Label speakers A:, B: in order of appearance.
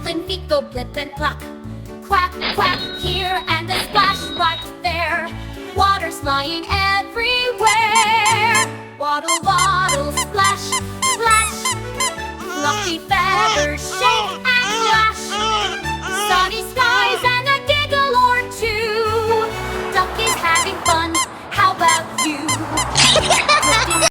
A: When feet go blip and pluck. Quack, quack here and a splash right there. Water's flying everywhere. Waddle, waddle, splash, splash. Fluffy feathers